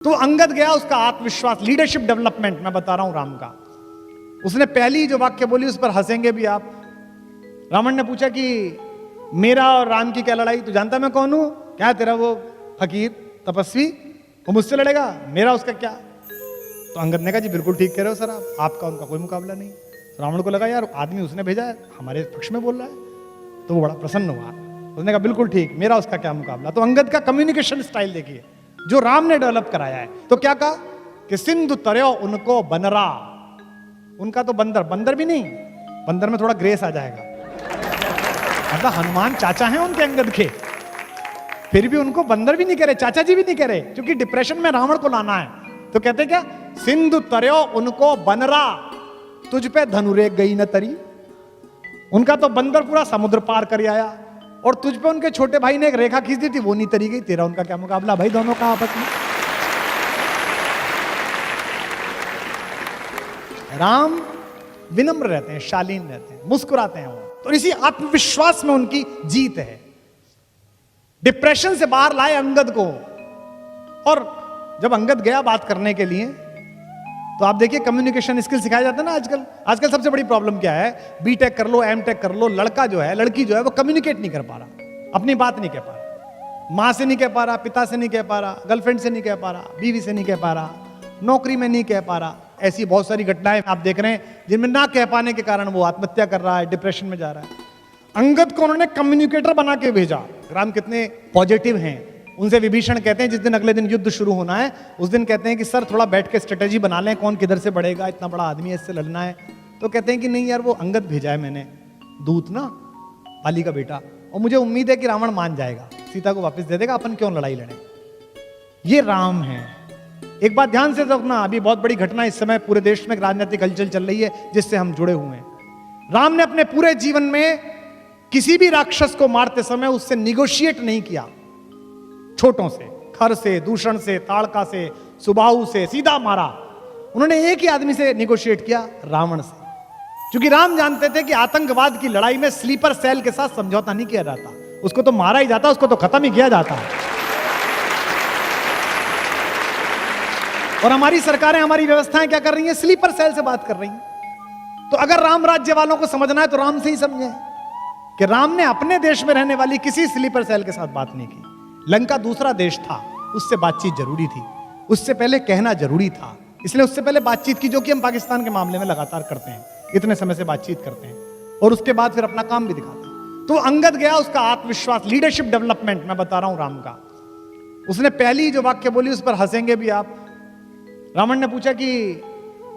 तो अंगद गया, उसका आत्मविश्वास, लीडरशिप डेवलपमेंट मैं बता रहा हूं राम का। उसने पहली जो वाक्य बोली उस पर हंसेंगे भी आप। रावण ने पूछा कि मेरा और राम की क्या लड़ाई, तू जानता मैं कौन हूं? क्या तेरा वो फकीर तपस्वी वो मुझसे लड़ेगा, मेरा उसका क्या? तो अंगद ने कहा जी बिल्कुल ठीक कह रहे हो सर, आपका उनका कोई मुकाबला नहीं। रावण को लगा यार आदमी उसने भेजा है हमारे पक्ष में बोल रहा है, तो वो बड़ा प्रसन्न हुआ। उसने कहा बिल्कुल ठीक, मेरा उसका क्या मुकाबला। तो अंगद का कम्युनिकेशन स्टाइल देखिए जो राम ने डेवलप कराया है। तो क्या कहा कि सिंधु तरयो उनको बनरा, उनका तो बंदर, बंदर भी नहीं, बंदर में थोड़ा ग्रेस आ जाएगा, मतलब हनुमान चाचा हैं उनके अंगद के, फिर भी उनको बंदर भी नहीं कह रहे, चाचा जी भी नहीं कह रहे, क्योंकि डिप्रेशन में रावण को लाना है। तो कहते क्या, सिंधु तरयो उनको बनरा, तुझ पे धनुरेख गई न तरी। उनका तो बंदर पूरा समुद्र पार कर आया और तुझ पे उनके छोटे भाई ने एक रेखा खींच दी थी, वो नहीं तरी गई, तेरा उनका क्या मुकाबला भाई, दोनों का आपस में। राम विनम्र रहते हैं, शालीन रहते हैं, मुस्कुराते हैं वो, तो इसी आत्मविश्वास में उनकी जीत है। डिप्रेशन से बाहर लाए अंगद को। और जब अंगद गया बात करने के लिए, तो आप देखिए कम्युनिकेशन स्किल सिखाया जाता है ना आजकल। आजकल सबसे बड़ी प्रॉब्लम क्या है, बीटेक कर लो, एमटेक कर लो, लड़का जो है, लड़की जो है, वो कम्युनिकेट नहीं कर पा रहा, अपनी बात नहीं कह पा रहा, माँ से नहीं कह पा रहा, पिता से नहीं कह पा रहा, गर्लफ्रेंड से नहीं कह पा रहा, बीवी से नहीं कह पा रहा, नौकरी में नहीं कह पा रहा। ऐसी बहुत सारी घटनाएं आप देख रहे हैं जिनमें ना कह पाने के कारण वो आत्महत्या कर रहा है, डिप्रेशन में जा रहा है। अंगद को उन्होंने कम्युनिकेटर बना के भेजा। राम कितने पॉजिटिव हैं। उनसे विभीषण कहते हैं जिस दिन अगले दिन युद्ध शुरू होना है उस दिन कहते हैं कि सर थोड़ा बैठ के स्ट्रेटेजी बना लें, कौन किधर से बढ़ेगा, इतना बड़ा आदमी है, इससे लड़ना है। तो कहते हैं कि नहीं यार, वो अंगद भेजा है मैंने, दूत ना, बाली का बेटा, और मुझे उम्मीद है कि रावण मान जाएगा, सीता को वापस दे देगा, अपन क्यों लड़ाई लड़े। ये राम है। एक बात ध्यान से रखना, अभी बहुत बड़ी घटना इस समय पूरे देश में राजनीतिक हलचल चल रही है जिससे हम जुड़े हुए हैं। राम ने अपने पूरे जीवन में किसी भी राक्षस को मारते समय उससे निगोशिएट नहीं किया। छोटों से, खर से, दूषण से, ताड़का से, सुबाहु से सीधा मारा। उन्होंने एक ही आदमी से निगोशिएट किया, रावण से, क्योंकि राम जानते थे कि आतंकवाद की लड़ाई में स्लीपर सेल के साथ समझौता नहीं किया जाता, उसको तो मारा ही जाता, उसको तो खत्म ही किया जाता। और हमारी सरकारें, हमारी व्यवस्थाएं क्या कर रही हैं, स्लीपर सेल से बात कर रही हैं। तो अगर राम राज्य वालों को समझना है तो राम से ही समझें कि राम ने अपने देश में रहने वाली किसी स्लीपर सेल के साथ बात नहीं की। लंका दूसरा देश था, उससे बातचीत जरूरी थी, उससे पहले कहना जरूरी था, इसलिए उससे पहले बातचीत की, जो कि हम पाकिस्तान के मामले में लगातार करते हैं, इतने समय से बातचीत करते हैं, और उसके बाद फिर अपना काम भी दिखाते हैं। तो अंगद गया, उसका आत्मविश्वास, लीडरशिप डेवलपमेंट मैं बता रहा हूं राम का। उसने पहली जो वाक्य बोली उस पर हंसेंगे भी आप। रावण ने पूछा कि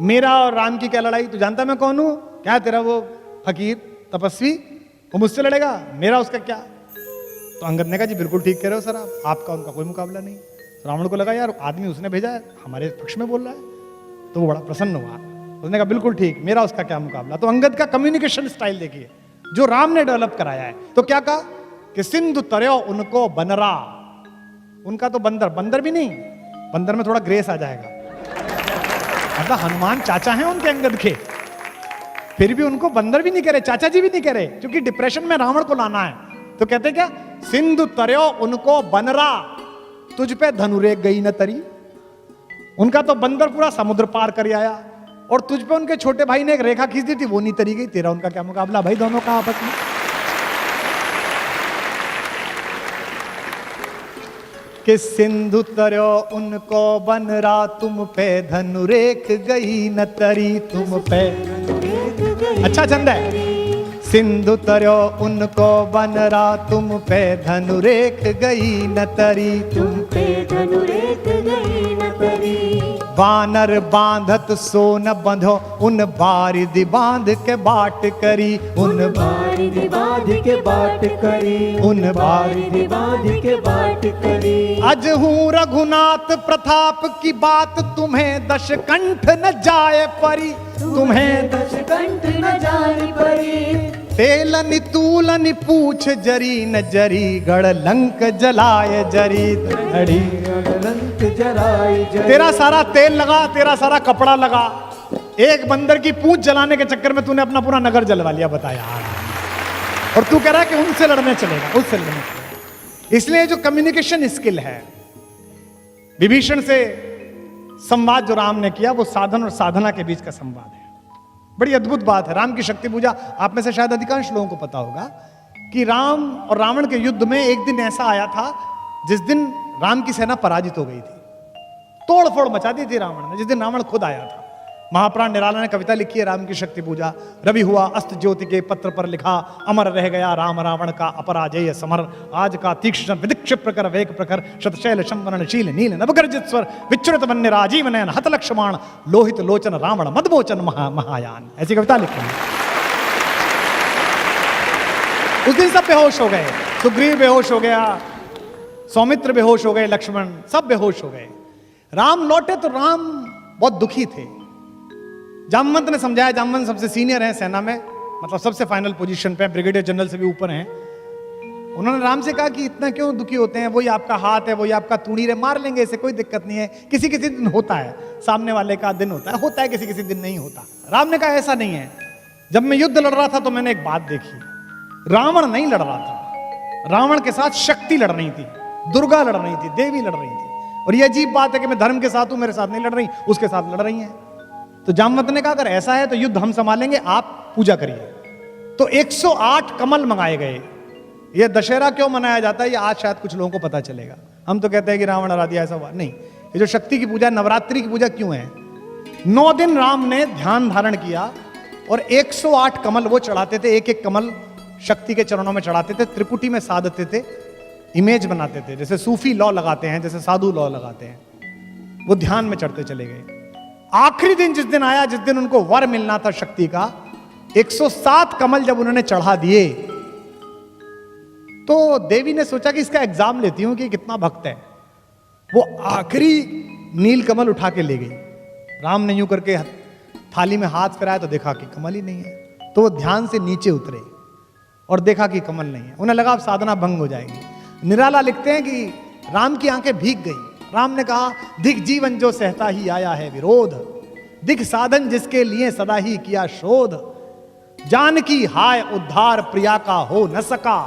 मेरा और राम की क्या लड़ाई, तू जानता मैं कौन हूं? क्या तेरा वो फकीर तपस्वी वो मुझसे लड़ेगा, मेरा उसका क्या? तो अंगद ने कहा जी बिल्कुल ठीक कह रहे हो सर, आपका उनका कोई मुकाबला नहीं। रावण को लगा यार आदमी उसने भेजा है हमारे पक्ष में बोल रहा है, तो वो बड़ा प्रसन्न हुआ। उसने कहा बिल्कुल ठीक, मेरा उसका क्या मुकाबला। तो अंगद का कम्युनिकेशन स्टाइल देखिए जो राम ने डेवलप कराया है। तो क्या कहा कि सिंधु तरयो उनको बनरा, उनका तो बंदर, बंदर भी नहीं, बंदर में थोड़ा ग्रेस आ जाएगा, मतलब हनुमान चाचा हैं उनके अंगद के, फिर भी उनको बंदर भी नहीं कह रहे, चाचा जी भी नहीं कह रहे, क्योंकि डिप्रेशन में रावण को लाना है। तो कहते क्या, सिंधु तरयो उनको बनरा, तुझ पे धनुरेख गई न तरी। उनका तो बंदर पूरा समुद्र पार कर आया और तुझ पे उनके छोटे भाई ने एक रेखा खींच दी थी, वो नहीं तरी गई, तेरा उनका क्या मुकाबला भाई, दोनों का आपस में। कि सिंधु तरयो उनको बनरा, तुम पे धनुरेख गई न तरी, तुम पे। अच्छा छंद है। सिंधु तरयो उनको बनरा, तुम पे धनुरेख गई न तरी, तुम पे धनुरेख गई न तरी। वानर बांधत सो न बंधो, उन बारिधि बांध के बाट करी, उन बारिधि बांध के बाट करी, उन बारिधि बांध के बाट करी। अज हूँ रघुनाथ प्रताप की बात, तुम्हें दशकंठ न जाए परी, तुम्हें दशकंठ न जाए परी। तेलनि तूलनि पूछ जरी न जरी, गढ़ लंक जलाए जरी धड़ी, लंक जलाए जरी। तेरा सारा तेल लगा, तेरा सारा कपड़ा लगा, एक बंदर की पूंछ जलाने के चक्कर में तूने अपना पूरा नगर जलवा लिया, बताया। और तू कह रहा है कि उनसे लड़ने चलेगा, उससे लड़ने चलेगा। इसलिए जो कम्युनिकेशन स्किल है, विभीषण से संवाद जो राम ने किया वो साधन और साधना के बीच का संवाद है। बड़ी अद्भुत बात है। राम की शक्ति पूजा, आप में से शायद अधिकांश लोगों को पता होगा कि राम और रावण के युद्ध में एक दिन ऐसा आया था जिस दिन राम की सेना पराजित हो गई थी, तोड़ फोड़ मचा दी थी रावण ने, जिस दिन रावण खुद आया था। महाप्राण निराला ने कविता लिखी है राम की शक्ति पूजा। रवि हुआ अस्त ज्योति के पत्र पर लिखा, अमर रह गया राम रावण का अपराजय समर। आज का तीक्ष्ण विदिक्ष प्रकर वेग प्रखर, शतशैल शंवरणशील नील नवगर्जित स्वर, विच्युत वन्य राजीव नयन हत लक्ष्मण, लोहित लोचन रावण मदमोचन महायान। ऐसी कविता लिखी है। उस दिन सब बेहोश हो गए, सुग्रीव बेहोश हो गया, सौमित्र बेहोश हो गए, लक्ष्मण सब बेहोश हो गए। राम लौटे तो राम बहुत दुखी थे। जामवंत ने समझाया, जामवंत सबसे सीनियर है सेना में, मतलब सबसे फाइनल पोजीशन पे, ब्रिगेडियर जनरल से भी ऊपर हैं। उन्होंने राम से कहा कि इतना क्यों दुखी होते हैं, वही आपका हाथ है, वही आपका तूणीर है, मार लेंगे, इसे कोई दिक्कत नहीं है। किसी किसी दिन होता है, सामने वाले का दिन होता है, किसी किसी दिन नहीं होता। राम ने कहा ऐसा नहीं है। जब मैं युद्ध लड़ रहा था तो मैंने एक बात देखी, रावण नहीं लड़ रहा था, रावण के साथ शक्ति लड़ रही थी, दुर्गा लड़ रही थी, देवी लड़ रही थी। और ये अजीब बात है कि मैं धर्म के साथ हूं, मेरे साथ नहीं लड़ रही, उसके साथ लड़ रही हैं। तो जामवंत ने कहा अगर ऐसा है तो युद्ध हम संभालेंगे, आप पूजा करिए। तो 108 कमल मंगाए गए। ये दशहरा क्यों मनाया जाता है ये आज शायद कुछ लोगों को पता चलेगा। हम तो कहते हैं कि रावण हरा दिया, ऐसा हुआ नहीं। ये जो शक्ति की पूजा, नवरात्रि की पूजा क्यों है? 9 दिन राम ने ध्यान धारण किया और 108 कमल वो चढ़ाते थे। एक एक कमल शक्ति के चरणों में चढ़ाते थे, त्रिकुटी में साधते थे, इमेज बनाते थे, जैसे सूफी लॉ लगाते हैं, जैसे साधु लॉ लगाते हैं। वो ध्यान में चढ़ते चले गए। आखिरी दिन जिस दिन आया, जिस दिन उनको वर मिलना था शक्ति का, 107 कमल जब उन्होंने चढ़ा दिए तो देवी ने सोचा कि इसका एग्जाम लेती हूं कि कितना भक्त है। वो आखिरी नील कमल उठा के ले गई। राम ने यूं करके थाली में हाथ फिराया तो देखा कि कमल ही नहीं है। तो वो ध्यान से नीचे उतरे और देखा कि कमल नहीं है। उन्हें लगा अब साधना भंग हो जाएगी। निराला लिखते हैं कि राम की आंखें भीग गई। राम ने कहा, दिख जीवन जो सहता ही आया है विरोध, दिख साधन जिसके लिए सदा ही किया शोध, जानकी हाय उद्धार प्रिया का हो न सका।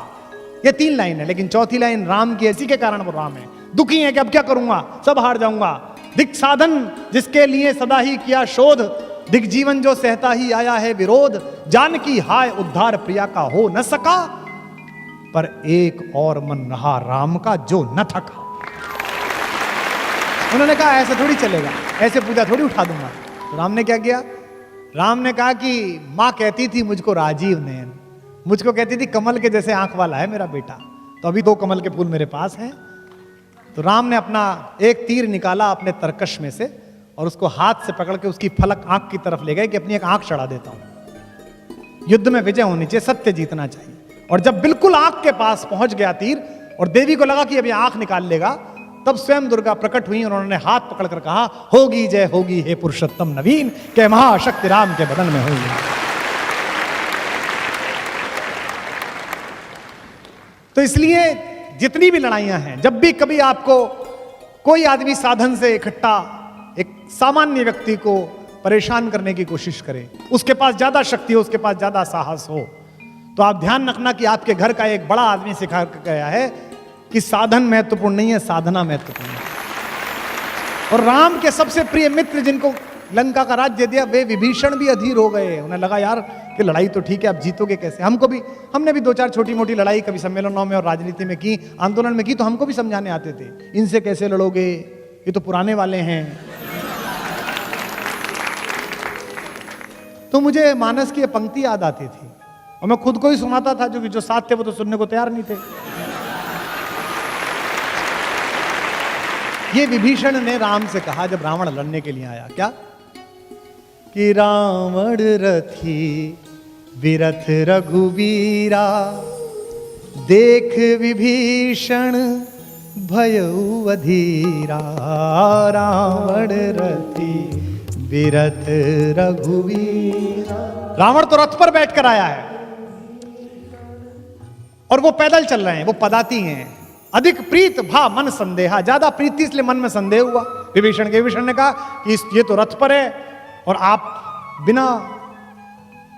ये 3 लाइन है, लेकिन चौथी लाइन राम की, इसी के कारण वो राम है। दुखी है कि अब क्या करूंगा, सब हार जाऊंगा। दिख साधन जिसके लिए सदा ही किया शोध, दिख जीवन जो सहता ही आया है विरोध, जानकी हाय उद्धार प्रिया का हो न सका, पर एक और मन रहा राम का जो न थका। उन्होंने कहा ऐसे थोड़ी चलेगा, ऐसे पूजा थोड़ी उठा दूंगा। तो राम ने क्या किया? राम ने कहा कि मां कहती थी मुझको राजीव नयन, मुझको कहती थी कमल के जैसे आंख वाला है मेरा बेटा, तो अभी 2 कमल के फूल मेरे पास हैं। तो राम ने अपना एक तीर निकाला अपने तरकश में से और उसको हाथ से पकड़ के उसकी फलक आंख की तरफ ले गए कि अपनी एक आंख चढ़ा देता हूं। युद्ध में विजय होनी चाहिए, सत्य जीतना चाहिए। और जब बिल्कुल आंख के पास पहुंच गया तीर और देवी को लगा कि अब ये आंख निकाल लेगा, तब स्वयं दुर्गा प्रकट हुई और उन्होंने हाथ पकड़कर कहा, होगी जय होगी हे पुरुषोत्तम नवीन, के महाशक्ति राम के बदन में होगी। तो इसलिए जितनी भी लड़ाइयां हैं, जब भी कभी आपको कोई आदमी साधन से इकट्ठा एक सामान्य व्यक्ति को परेशान करने की कोशिश करे, उसके पास ज्यादा शक्ति हो, उसके पास ज्यादा साहस हो, तो आप ध्यान रखना कि आपके घर का एक बड़ा आदमी सिखा गया है कि साधन महत्वपूर्ण नहीं है, साधना महत्वपूर्ण है। और राम के सबसे प्रिय मित्र जिनको लंका का राज्य दिया, वे विभीषण भी अधीर हो गए। उन्हें लगा यार कि लड़ाई तो ठीक है, अब जीतोगे कैसे? हमने भी 2-4 छोटी मोटी लड़ाई कभी सम्मेलनों में और राजनीति में की, आंदोलन में की, तो हमको भी समझाने आते थे, इनसे कैसे लड़ोगे, ये तो पुराने वाले हैं। तो मुझे मानस की पंक्ति याद आती थी और मैं खुद को ही सुनाता था, जो साथ थे वो तो सुनने को तैयार नहीं थे। ये विभीषण ने राम से कहा जब रावण लड़ने के लिए आया, क्या कि रावण रथी विरथ रघुवीरा, देख विभीषण भयउ अधीरा, रावण रथी विरथ रघुवीरा। रावण तो रथ पर बैठकर आया है और वो पैदल चल रहे हैं, वो पदाती हैं। अधिक प्रीत भा मन संदेहा, ज्यादा प्रीति इसलिए मन में संदेह हुआ विभीषण के। विभीषण ने कहा कि ये तो रथ पर है और आप बिना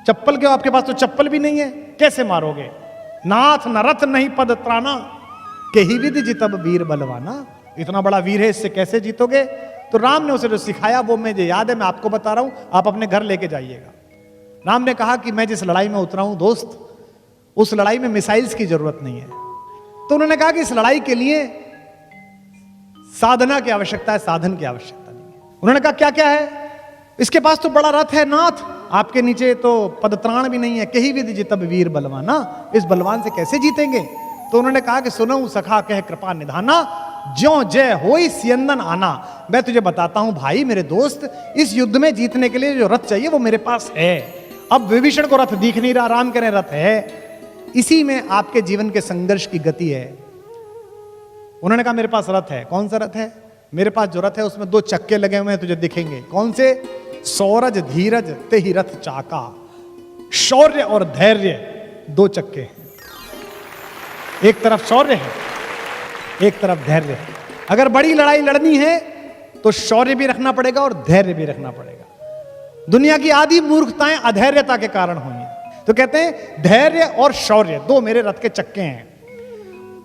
चप्पल के, आपके पास तो चप्पल भी नहीं है, कैसे मारोगे? नाथ न रथ नहीं पद त्राना, के ही विधि जितब वीर बलवाना। इतना बड़ा वीर है, इससे कैसे जीतोगे? तो राम ने उसे जो सिखाया वो मुझे याद है, मैं आपको बता रहा हूं, आप अपने घर लेके जाइएगा। राम ने कहा कि मैं जिस लड़ाई में उतरा हूं दोस्त, उस लड़ाई में मिसाइल्स की जरूरत नहीं है। तो उन्होंने कहा कि इस लड़ाई के लिए साधना की आवश्यकता है, साधन की आवश्यकता नहीं है। उन्होंने कहा क्या क्या है? इसके पास तो बड़ा रथ है नाथ, आपके नीचे तो पदत्राण भी नहीं है। कही विधि जितब वीर बलवाना, इस बलवान से कैसे जीतेंगे? तो उन्होंने कहा कि सुनो सखा कह कृपा निधाना, ज्यों जय होई सियंदन आना। मैं तुझे बताता हूं भाई मेरे दोस्त, इस युद्ध में जीतने के लिए जो रथ चाहिए वो मेरे पास है। अब विभीषण को रथ दिख नहीं रहा, राम कह रहे रथ है। इसी में आपके जीवन के संघर्ष की गति है। उन्होंने कहा मेरे पास रथ है। कौन सा रथ है? मेरे पास जो रथ है उसमें 2 चक्के लगे हुए हैं, तुझे दिखेंगे। कौन से? सौरज धीरज ते ही रथ चाका। शौर्य और धैर्य 2 चक्के हैं। एक तरफ शौर्य है, एक तरफ धैर्य है। अगर बड़ी लड़ाई लड़नी है तो शौर्य भी रखना पड़ेगा और धैर्य भी रखना पड़ेगा। दुनिया की आधी मूर्खताएं अधैर्यता के कारण हुई हैं। तो कहते हैं धैर्य और शौर्य 2 मेरे रथ के चक्के हैं।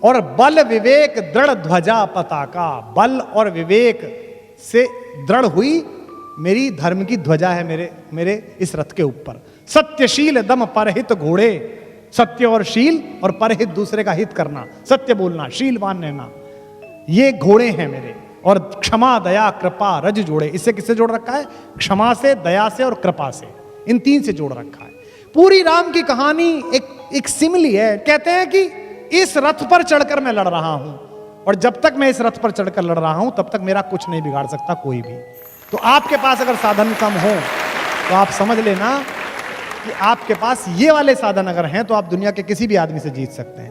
और बल विवेक दृढ़ ध्वजा पताका, बल और विवेक से दृढ़ हुई मेरी धर्म की ध्वजा है मेरे इस रथ के ऊपर। सत्यशील दम परहित घोड़े, सत्य और शील और परहित दूसरे का हित करना, सत्य बोलना, शीलवान रहना, ये घोड़े हैं मेरे। और क्षमा दया कृपा रज जोड़े, इससे किससे जोड़ रखा है? क्षमा से, दया से और कृपा से, इन 3 से जोड़ रखा है। पूरी राम की कहानी एक सिमिली है। कहते हैं कि इस रथ पर चढ़कर मैं लड़ रहा हूं, और जब तक मैं इस रथ पर चढ़कर लड़ रहा हूं तब तक मेरा कुछ नहीं बिगाड़ सकता कोई भी। तो आपके पास अगर साधन कम हो तो आप समझ लेना कि आपके पास ये वाले साधन अगर हैं तो आप दुनिया के किसी भी आदमी से जीत सकते हैं।